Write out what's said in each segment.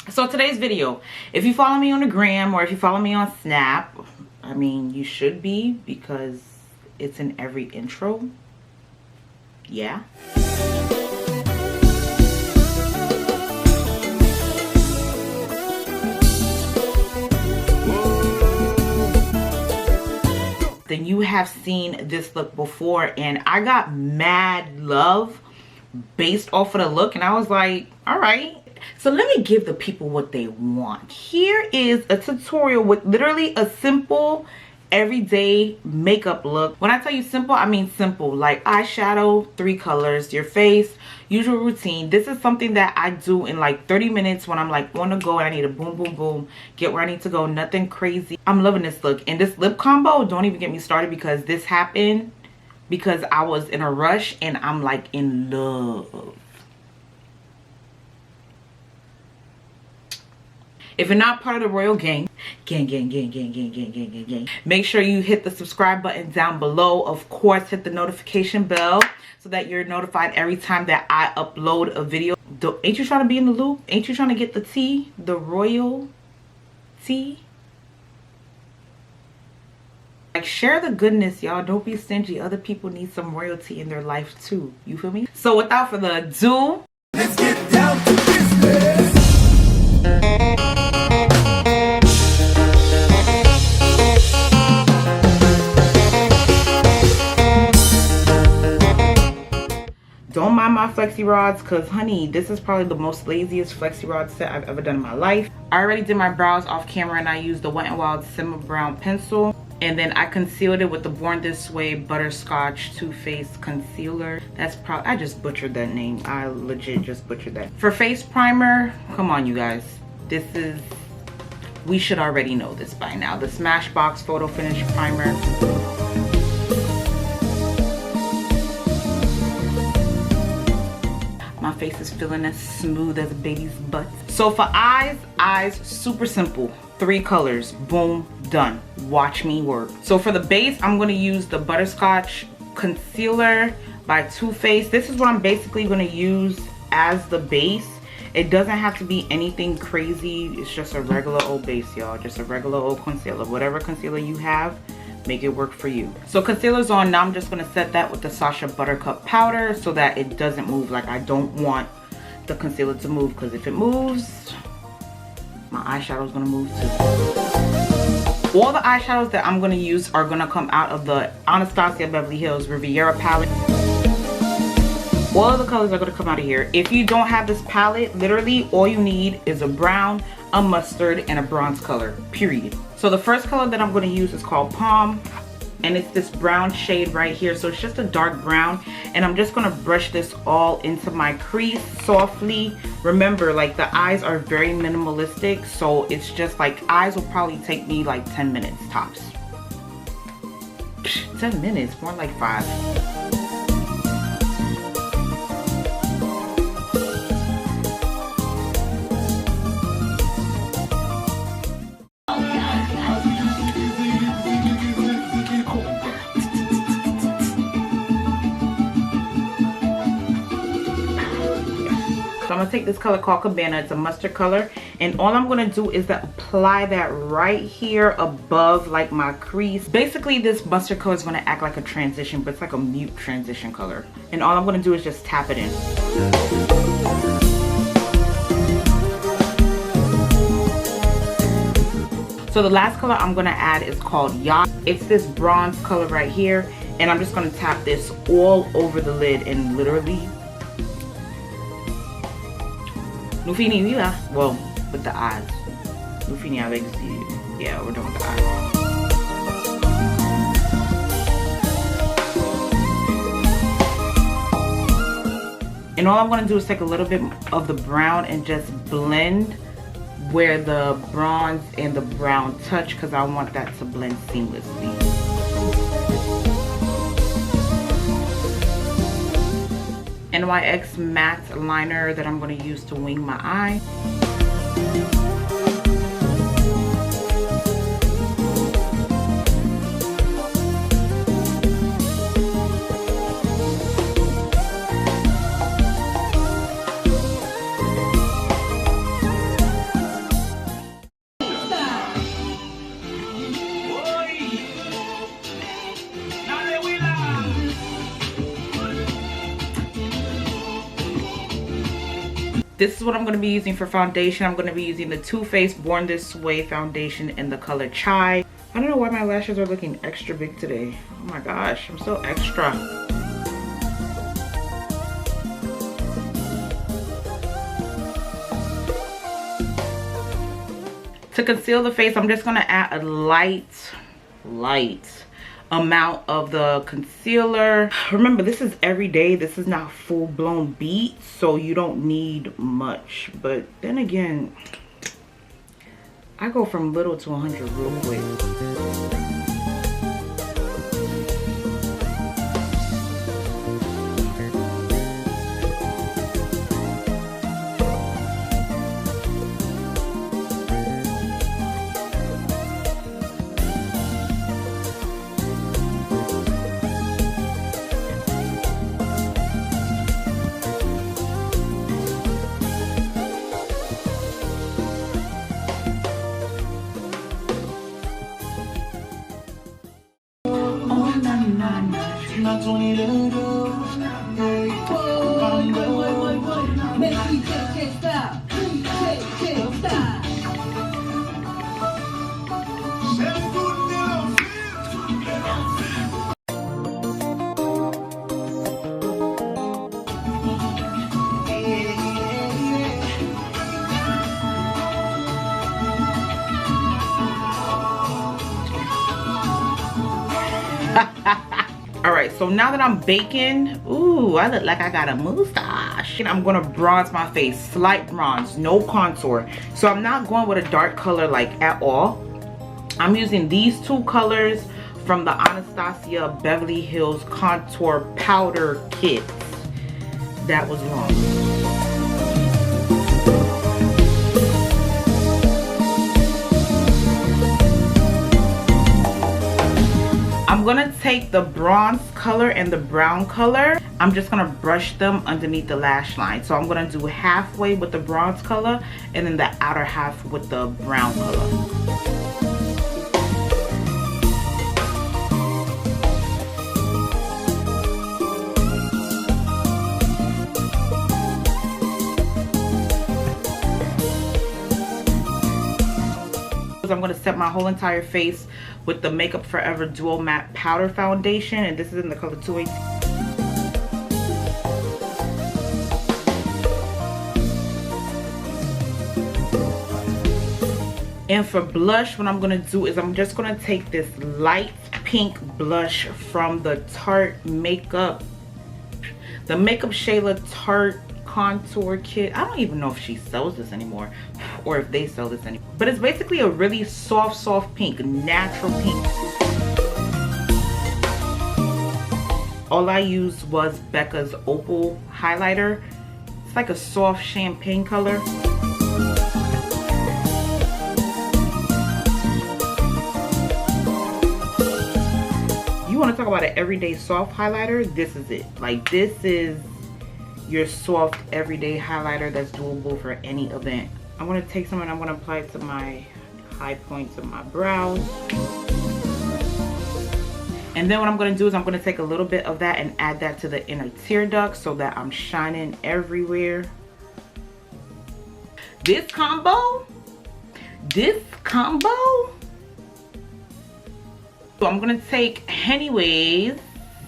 So today's video, if you follow me on the gram or if you follow me on Snap, I mean, you should be because it's in every intro. Yeah. Then you have seen this look before, and I got mad love based off of the look, and I was like, all right, so let me give the people what they want. Here is a tutorial with literally a simple everyday makeup look. When I tell you simple, I mean simple, like eyeshadow, 3 colors, your face, usual routine. This is something that I do in like 30 minutes when I'm like on the go and I need to boom boom boom, get where I need to go, nothing crazy. I'm loving this look. And this lip combo, don't even get me started, because this happened because I was in a rush and I'm like in love. If you're not part of the royal gang, make sure you hit the subscribe button down below. Of course, hit the notification bell so that you're notified every time that I upload a video. Ain't you trying to be in the loop? Ain't you trying to get the tea? The royal tea? Like, share the goodness, y'all. Don't be stingy. Other people need some royalty in their life too. You feel me? So without further ado, let's get down to business. Don't mind my flexi rods, because honey, this is probably the most laziest flexi rod set I've ever done in my life. I already did my brows off camera and I used the Wet n Wild Simmer Brown pencil, and then I concealed it with the Born This Way Butterscotch Too Faced concealer. That's probably, I just butchered that name. I legit just butchered that. For face primer, come on you guys, this is, we should already know this by now, the Smashbox Photo Finish Primer. My face is feeling as smooth as a baby's butt. So for eyes, super simple. 3 colors, boom, done. Watch me work. So for the base, I'm gonna use the Butterscotch Concealer by Too Faced. This is what I'm basically gonna use as the base. It doesn't have to be anything crazy. It's just a regular old base, y'all. Just a regular old concealer. Whatever concealer you have, make it work for you. So concealer's on. Now I'm just going to set that with the Sacha Buttercup powder so that it doesn't move. Like, I don't want the concealer to move, because if it moves, my eyeshadow's going to move too. All the eyeshadows that I'm going to use are going to come out of the Anastasia Beverly Hills Riviera Palette. All of the colors are going to come out of here. If you don't have this palette, literally all you need is a brown, a mustard, and a bronze color, period. So the first color that I'm going to use is called Palm, and it's this brown shade right here. So it's just a dark brown, and I'm just going to brush this all into my crease softly. Remember, like, the eyes are very minimalistic, so it's just like, eyes will probably take me like 10 minutes tops. 10 minutes, more like 5. So I'm gonna take this color called Cabana. It's a mustard color, and all I'm gonna do is apply that right here above like my crease. Basically, this mustard color is gonna act like a transition, but it's like a mute transition color. And all I'm gonna do is just tap it in. So the last color I'm gonna add is called Yacht. It's this bronze color right here, and I'm just gonna tap this all over the lid and literally, well, with the eyes. Yeah, we're done with the eyes. And all I'm going to do is take a little bit of the brown and just blend where the bronze and the brown touch, because I want that to blend seamlessly. NYX matte liner that I'm going to use to wing my eye. This is what I'm going to be using for foundation. I'm going to be using the Too Faced Born This Way foundation in the color Chai. I don't know why my lashes are looking extra big today. Oh my gosh, I'm so extra. To conceal the face, I'm just going to add a light amount of the concealer. Remember, this is everyday. This is not full-blown beat, so you don't need much. But then again, I go from little to 100 real quick. Alright, so now that I'm baking, ooh, I look like I got a mustache. And I'm gonna bronze my face, slight bronze, no contour. So I'm not going with a dark color like at all. I'm using these two colors from the Anastasia Beverly Hills Contour Powder Kit. That was long. I'm gonna take the bronze color and the brown color. I'm just gonna brush them underneath the lash line. So I'm gonna do halfway with the bronze color and then the outer half with the brown color. I'm going to set my whole entire face with the Makeup Forever Duo Matte Powder Foundation, and this is in the color 218. And for blush, what I'm going to do is I'm just going to take this light pink blush from the Tart Makeup, the Makeup Shayla Tart Contour Kit. I don't even know if she sells this anymore or if they sell this anymore, but it's basically a really soft pink, natural pink. All I used was Becca's Opal highlighter. It's like a soft champagne color. You want to talk about an everyday soft highlighter? This is it. Like, this is your soft everyday highlighter that's doable for any event. I'm going to take some and I'm going to apply it to my high points of my brows. And then what I'm going to do is I'm going to take a little bit of that and add that to the inner tear duct so that I'm shining everywhere. This combo. So I'm going to take Hennyways,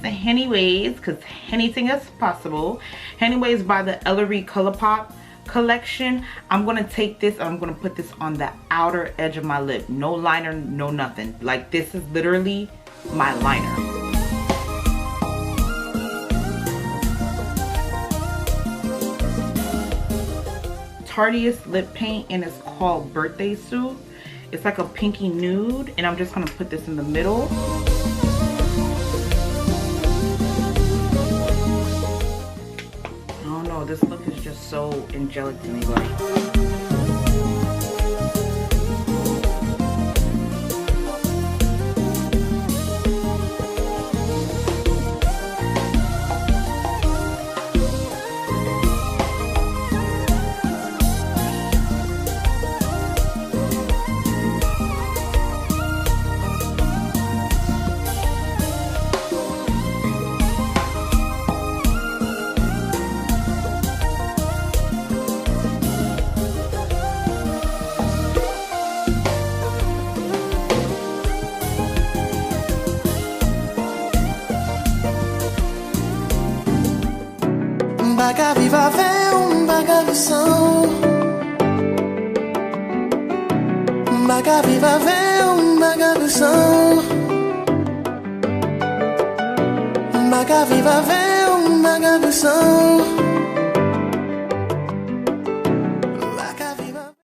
because anything is possible. Hennyways by the Ellery Colourpop collection. I'm going to take this and I'm going to put this on the outer edge of my lip. No liner, no nothing. Like, this is literally my liner. Tartiest lip paint, and it's called Birthday Suit. It's like a pinky nude, and I'm just going to put this in the middle. I don't know, this look is just so angelic to me. Like, Baga viva véu, baga visão. Baga viva véu, baga visão. Baga viva véu, baga visão.